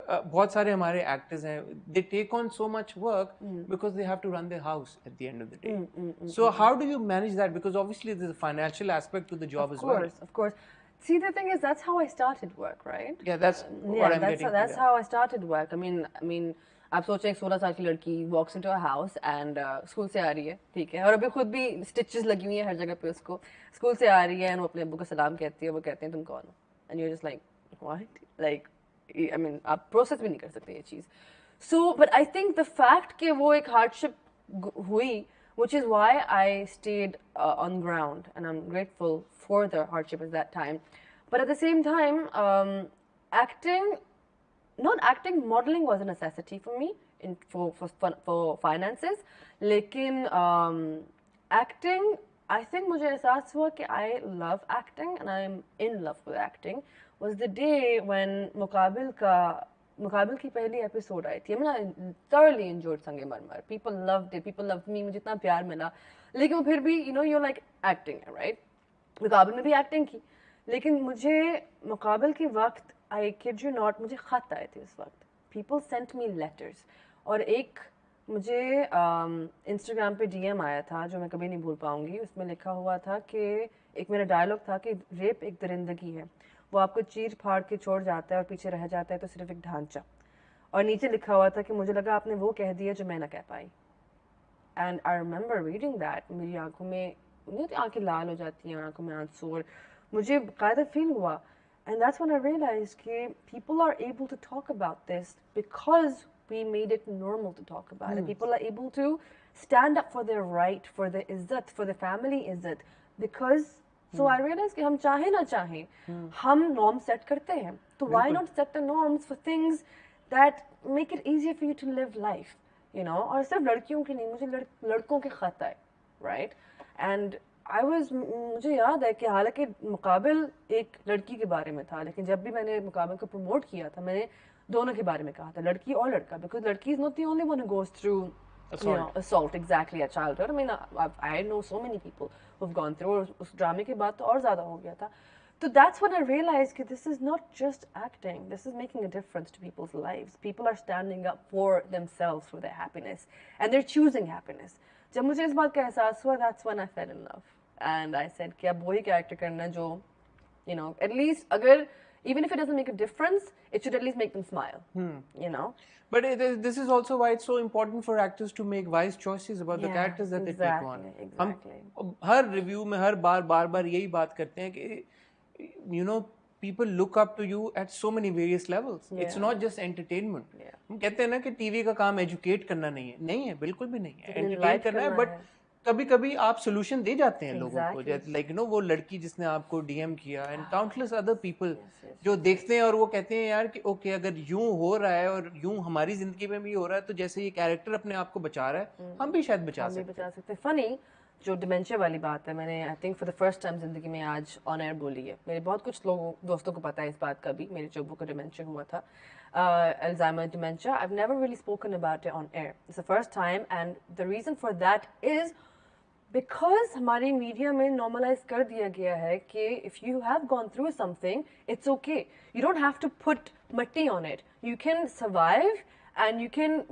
बहुत सारे हमारे एक्टर्स हैं, they take on so much work because they have to run their house at the end of the day. So how do you manage that? Because obviously there's a financial aspect to the job as well. Of course. See, the thing is, that's how I started work, right? Yeah, that's what I'm getting to. That's how I started work. I mean, आप सोचें 16 साल की लड़की walks into a house and school से आ रही है, ठीक है, और अभी खुद भी stitches लगी हुई हैं हर जगह पे उसको, स्कूल से आ रही है और वो अपने अब्बू को सलाम कहती है, वो कहते हैं तुम कौन हो, and you're just like what, like I mean आप process भी नहीं कर सकते ये चीज़. So but I think the fact कि वो एक hardship हुई, which is why I stayed on ground, and I'm grateful for the hardship at that time. But at the same time, modeling was a necessity for me for finances. लेकिन acting, I think मुझे एहसास हुआ कि I love acting and I'm in love with acting was the day when मुकाबिल की पहली episode I थी. मैंने thoroughly enjoyed संगे मरमर. People loved it. People loved me. मुझे इतना प्यार मिला. लेकिन फिर भी you're like acting, right? मुकाबिल में भी एक्टिंग की. लेकिन मुझे मुकाबिल के वक्त, I kid you not, मुझे खत आए थे उस वक्त. People sent me letters. और एक मुझे Instagram पे DM आया था जो मैं कभी नहीं भूल पाऊंगी. उसमें लिखा हुआ था कि एक मेरा डायलॉग था कि रेप एक दरिंदगी है, वो आपको चीर फाड़ के छोड़ जाता है और पीछे रह जाता है तो सिर्फ एक ढांचा. और नीचे लिखा हुआ था कि मुझे लगा आपने वो कह दिया जो मैं ना कह पाई. And I remember reading that. मेरी आंखों में आंखें लाल हो जाती हैं, आंखों में आंसू, और मुझे कायदा फील हुआ. And that's when I realized कि people are able to talk about this because we made it normal to talk about it. People are able to stand up for their right, for their izzat, for the family izzat, because so I realized कि हम चाहे ना चाहे हम norms set करते हैं, तो why not set the norms for things that make it easier for you to live life, और सिर्फ लड़कियों के नहीं, मुझे लड़कों के खत आए, right? And मुझे याद है कि हालांकि मुकाबिल एक लड़की के बारे में था, लेकिन जब भी मैंने मुकाबिल को प्रमोट किया था, मैंने दोनों के बारे में कहा था, लड़की और लड़का, because लड़की is not the only one who goes through assault exactly at childhood. I mean, I know so many people who've gone through. और उस ड्रामे के बाद तो और ज़्यादा हो गया था. So that's when I realized that this is not just acting. This is making a difference to people's lives. People are standing up for themselves, for their happiness, and they're choosing happiness. जब मुझे इस बात का एहसास हुआ, that's when I fell in love, and I said कि अब वही कैरेक्टर करना जो, at least अगर even if it doesn't make a difference, it should at least make them smile. But this is also why it's so important for actors to make wise choices about the characters that they take on. Exactly. हम हर review में हर बार यही बात करते हैं कि people look up to you at so many various levels. It's not just entertainment. हम कहते हैं ना कि टीवी का काम एजुकेट करना नहीं है, बिल्कुल भी नहीं है. एंटरटेन करना है, बट कभी-कभी आप सोल्यूशन दे जाते हैं लोगों को, जैसे लाइक वो लड़की जिसने आपको डीएम किया, एंड काउंटलेस अदर पीपल जो देखते हैं और वो कहते हैं यार कि ओके, अगर यूं हो रहा है और यूं हमारी जिंदगी में भी हो रहा है, तो जैसे ये कैरेक्टर अपने आप को बचा रहा है, हम भी शायद बचा सकते हैं. फनी जो डिमेंशिया वाली बात है, मैंने I think for the first time जिंदगी में आज ऑन एयर बोली है. मेरे बहुत कुछ दोस्तों को पता है इस बात का भी. मेरे चोबू को डिमेंशिया हुआ था, Alzheimer dementia. I have never really spoken about it on air. It's the first time, and the reason for that is because हमारी मीडिया में नॉर्मलाइज कर दिया गया है कि if you have gone through something, it's okay, you don't have to put मट्टी on it, you can survive and you can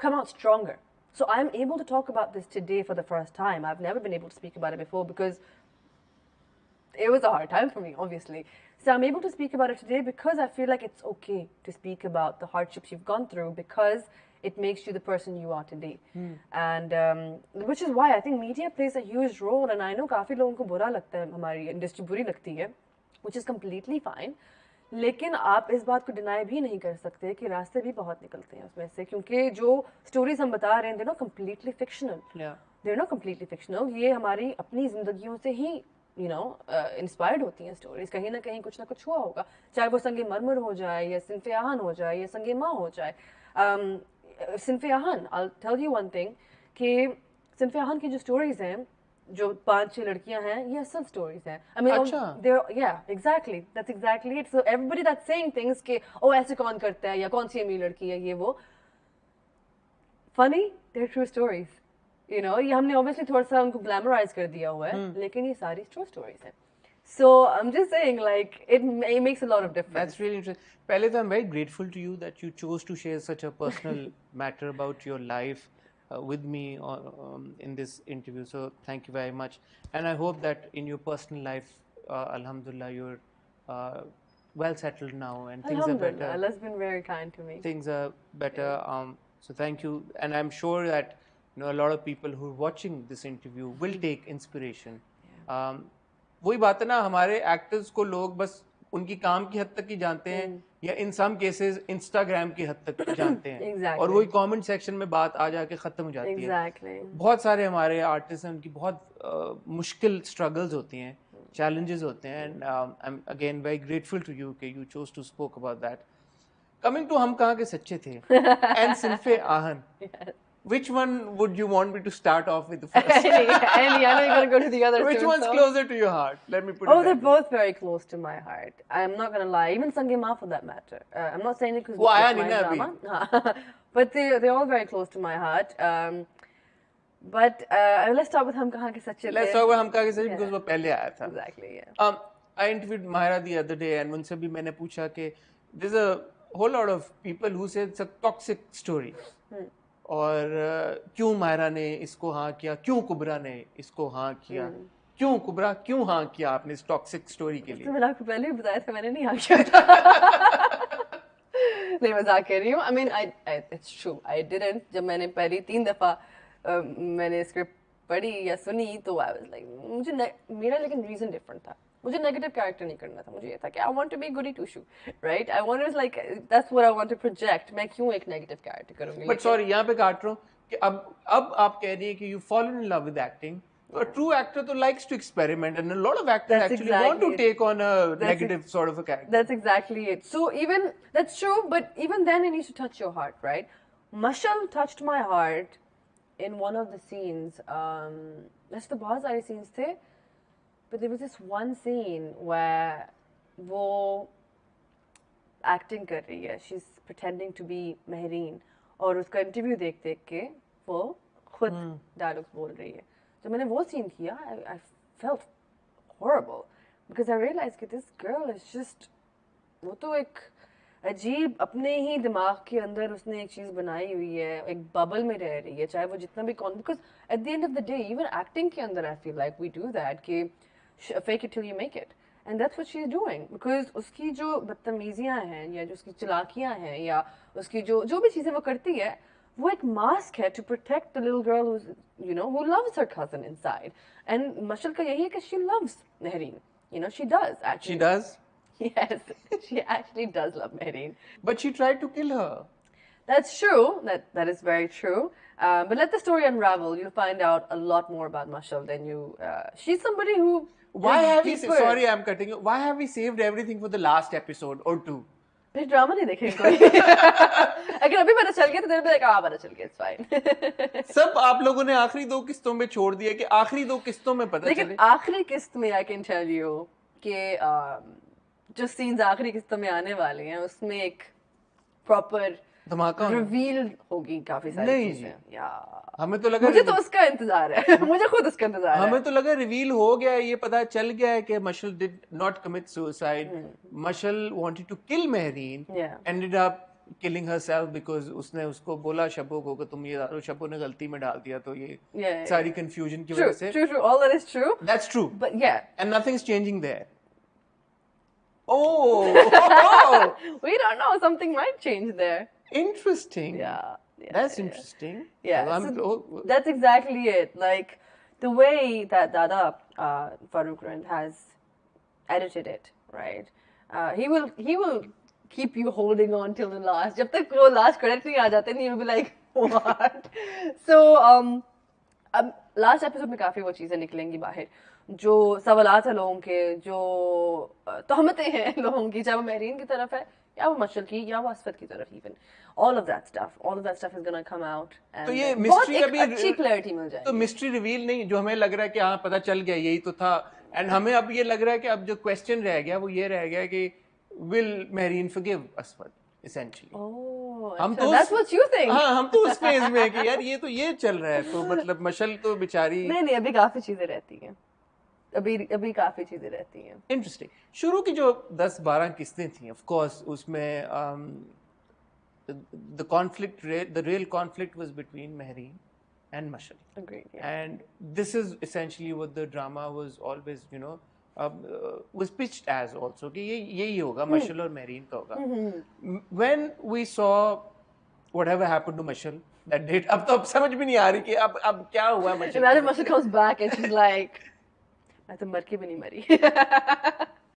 come out stronger. So I'm able to talk about this today for the first time. I've never been able to speak about it before because it was a hard time for me, obviously. So I'm able to speak about it today because I feel like it's okay to speak about the hardships you've gone through because it makes you the person you are today. And which is why I think media plays a huge role. And I know काफी लोगों को बुरा लगता है, हमारी industry बुरी लगती है, which is completely fine. लेकिन आप इस बात को डिनाई भी नहीं कर सकते कि रास्ते भी बहुत निकलते हैं उसमें से, क्योंकि जो स्टोरीज हम बता रहे हैं they're not completely fictional. They're not completely fictional. ये हमारी अपनी जिंदगियों से ही इंस्पायर्ड होती हैं स्टोरीज. कहीं ना कहीं कुछ ना कुछ हुआ होगा, चाहे वो संगे मरमर हो जाए या सिनफे आहान हो जाए या संगे माँ हो जाए. सिनफे आहान, I'll tell you one thing, कि सिनफे आहान की जो स्टोरीज हैं, जो 5-6 लड़कियां हैं, ये असल स्टोरीज हैं. I mean, exactly, that's exactly it. So everybody that's saying things कि ऐसे कौन करता है या कौन सी अमीर लड़की है, ये वो funny, they're true stories. ये हमने obviously थोड़ा सा उनको ग्लैमराइज कर दिया हुआ है, लेकिन ये सारी ट्रू स्टोरीज हैं. So I'm just saying, like, it makes a lot of difference. That's really interesting. Pehle to I'm very grateful to you that you chose to share such a personal matter about your life with me in this interview. So thank you very much. And I hope that in your personal life, alhamdulillah, you're well settled now and things are better. Allah's been very kind to me. Things are better. So thank you. And I'm sure that a lot of people who are watching this interview will take inspiration. वही बात है ना, हमारे actors को लोग बस उनकी काम की हद तक ही जानते हैं या इन सम केसेस इंस्टाग्राम की हद तक जानते हैं exactly. और वही कमेंट सेक्शन में बात आ जाके खत्म हो जाती exactly. है. बहुत सारे हमारे आर्टिस्ट हैं, उनकी बहुत मुश्किल स्ट्रगल्स होती हैं, challenges होते हैं. And I am again very grateful to you कि you chose to spoke about that. Coming to हम कहाँ के सच्चे थे एंड सिल्फे आहन. Which one would you want me to start off with first? Any, I know you're going to go to the other Which two, one's closer to your heart? Let me put it. Oh, they're both very close to my heart. I'm not going to lie. Even Sange Ma for that matter. I'm not saying it because it's my drama. But they're all very close to my heart. But let's start with Hum Kahan Ke Sache The. Let's start with Hum Kahan Ke Sache because वो पहले आया था. Exactly, yeah. I interviewed Mahira the other day and उनसे भी मैंने पूछा कि there's a whole lot of people who say it's a toxic story. और क्यों मायरा ने इसको हाँ किया, क्यों कुबरा ने इसको हाँ किया, क्यों कुबरा क्यों हाँ किया आपने इस टॉक्सिक स्टोरी के लिए? मैंने आपको पहले भी बताया था, मैंने नहीं हाँ किया था. नहीं, मजाक कर रही हूँ. I mean, it's true. I didn't. जब मैंने पहली 3 दफा मैंने स्क्रिप्ट पढ़ी या सुनी तो I was like, मेरा लेकिन रीजन डिफरेंट था. मुझे नेगेटिव कैरेक्टर नहीं करना था. मुझे ये था कि I want to be goody two shoes, right? I want to like that's what I want to project. मैं क्यों एक नेगेटिव कैरेक्टर करूंगी? बट सॉरी, यहाँ पे काट रहा हूँ कि अब आप कह रही है कि you fallen in love with acting. A true actor तो likes to experiment, and a lot of actors actually want to take on a negative sort of a character. That's exactly it. So even that's true, but even then it needs to touch your heart, right? Mashal touched my heart in one of the scenes. That's the बहुत सारे scenes थे. But there was this one scene where वो acting कर रही है. She's pretending to be Mehreen और उसका interview देख के वो खुद dialogues बोल रही है. जब मैंने वो scene किया, I felt horrible because I realized that this girl is just वो तो एक अजीब अपने ही दिमाग के अंदर उसने एक चीज़ बनाई हुई है, एक बबल में रह रही है, चाहे वो जितना भी because at the end of the day even acting के अंदर I feel like we do that कि fake it till you make it, and that's what she's doing because उसकी जो बदतमीजियाँ हैं या जो उसकी चालाकियाँ हैं या उसकी जो भी चीज़ें वो करती है वो एक mask है to protect the little girl who's who loves her cousin inside. And Mashal का यही है कि she loves Mehreen. She does actually. She does? Yes, she actually does love Mehreen. But she tried to kill her. That's true. That is very true. But let the story unravel. You'll find out a lot more about Mashal than you. She's somebody who. Why have we? Sorry, I'm cutting you. Why have we saved everything for the last episode or two? फिर drama नहीं देखेंगे कोई. अगर अभी पता चल गया तो देर पता चल गया, it's fine. सब आप लोगों ने आखिरी 2 किस्तों में छोड़ दिया कि आखिरी 2 किस्तों में पता चले. लेकिन आखिरी किस्त में I can tell you कि जो सीन्स आखिरी किस्तों में आने वाले हैं उसमें एक प्रॉपर धमाका रिवील होगी काफी सारी चीजें. हमें तो लगा मुझे तो उसका इंतजार है. मुझे खुद उसका इंतजार है. हमें तो लगा रिवील हो गया, ये पता चल गया है कि Mashal did not commit suicide. Mashal wanted to kill Mehreen, ended up killing herself because उसने उसको बोला शब्बो को कि तुम ये डालो, शब्बो ने गलती में डाल दिया, तो ये सारी confusion की वजह से. True, all that is true. That's true. But yeah. And nothing's changing there. Oh! We don't know, something might change there. Interesting. Yeah. That's interesting. Yeah. So that's exactly it. Like the way that Dada Farooq Rand has edited it, right? He will keep you holding on till the last. जब तक वो last credit नहीं आ जाते नहीं, you'll be like what? So अब last episode में काफी वो चीजें निकलेंगी बाहर जो सवालात है लोगों के, जो तहमतें हैं लोगों की, चाहे वो मेहरीन की तरफ है या वो मशल की या वो असफत की तरफ. even all of that stuff is gonna come out and तो ये mystery अभी अच्छी clarity मिल जाएगी. तो mystery reveal नहीं, जो हमें लग रहा है कि हाँ पता चल गया यही तो था, and हमें अब ये लग रहा है कि अब जो question रह गया वो ये रह गया कि will Mehreen forgive असफत essentially. हम तो that's what you think. हाँ, हम तो उस फेज में है कि यार ये चल रहा है, तो मतलब मशल तो बेचारी नहीं अभी काफी चीजें रहती हैं. अभी काफी चीजें रहती हैं. इंटरेस्टिंग. शुरू की जो 10-12 किस्तें थी, ऑफ कोर्स उसमें the real conflict was between Mehreen and Mashal. Agreed, yeah. And this is essentially what the drama was always, was pitched as also, कि यही होगा, Mashal और Mehreen का होगा. When we saw whatever happened to Mashal that date, अब तो समझ भी नहीं आ रही कि अब क्या हुआ Mashal. Imagine Mashal comes back and she's like, मैं तो मर के भी नहीं मरी.